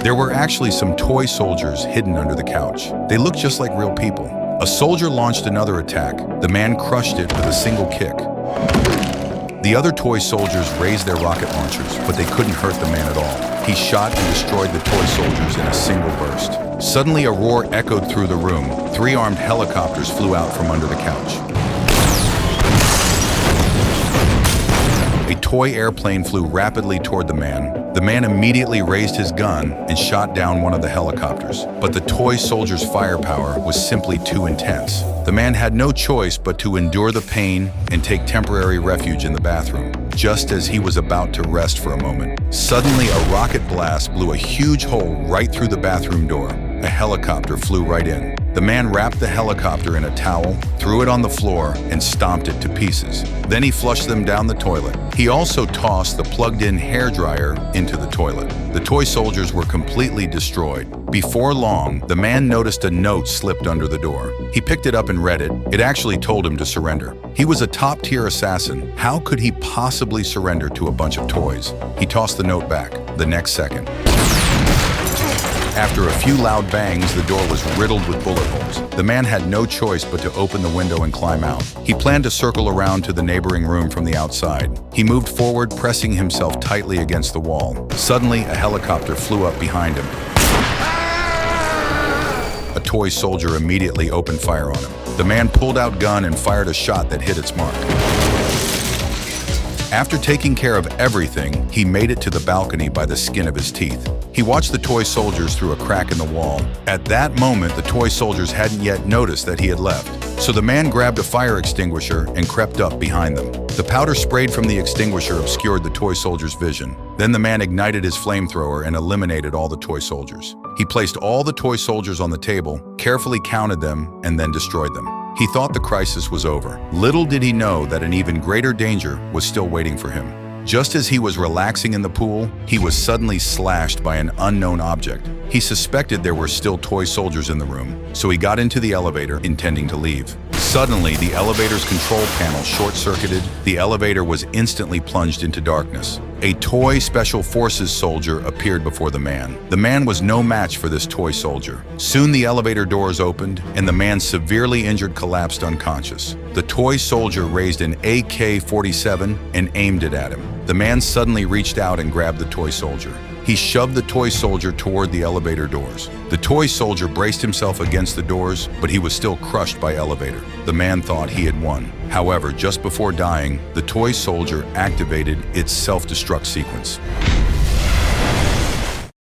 There were actually some toy soldiers hidden under the couch. They looked just like real people. A soldier launched another attack. The man crushed it with a single kick. The other toy soldiers raised their rocket launchers, but they couldn't hurt the man at all. He shot and destroyed the toy soldiers in a single burst. Suddenly, a roar echoed through the room. 3 armed helicopters flew out from under the couch. A toy airplane flew rapidly toward the man. The man immediately raised his gun and shot down one of the helicopters. But the toy soldier's firepower was simply too intense. The man had no choice but to endure the pain and take temporary refuge in the bathroom. Just as he was about to rest for a moment, suddenly a rocket blast blew a huge hole right through the bathroom door. A helicopter flew right in. The man wrapped the helicopter in a towel, threw it on the floor, and stomped it to pieces. Then he flushed them down the toilet. He also tossed the plugged-in hairdryer into the toilet. The toy soldiers were completely destroyed. Before long, the man noticed a note slipped under the door. He picked it up and read it. It actually told him to surrender. He was a top-tier assassin. How could he possibly surrender to a bunch of toys? He tossed the note back the next second. After a few loud bangs, the door was riddled with bullet holes. The man had no choice but to open the window and climb out. He planned to circle around to the neighboring room from the outside. He moved forward, pressing himself tightly against the wall. Suddenly, a helicopter flew up behind him. A toy soldier immediately opened fire on him. The man pulled out gun and fired a shot that hit its mark. After taking care of everything, he made it to the balcony by the skin of his teeth. He watched the toy soldiers through a crack in the wall. At that moment, the toy soldiers hadn't yet noticed that he had left. So the man grabbed a fire extinguisher and crept up behind them. The powder sprayed from the extinguisher obscured the toy soldiers' vision. Then the man ignited his flamethrower and eliminated all the toy soldiers. He placed all the toy soldiers on the table, carefully counted them, and then destroyed them. He thought the crisis was over. Little did he know that an even greater danger was still waiting for him. Just as he was relaxing in the pool, he was suddenly slashed by an unknown object. He suspected there were still toy soldiers in the room, so he got into the elevator, intending to leave. Suddenly, the elevator's control panel short-circuited. The elevator was instantly plunged into darkness. A toy Special Forces soldier appeared before the man. The man was no match for this toy soldier. Soon the elevator doors opened, and the man, severely injured, collapsed unconscious. The toy soldier raised an AK-47 and aimed it at him. The man suddenly reached out and grabbed the toy soldier. He shoved the toy soldier toward the elevator doors. The toy soldier braced himself against the doors, but he was still crushed by elevator. The man thought he had won. However, just before dying, the toy soldier activated its self-destruct sequence.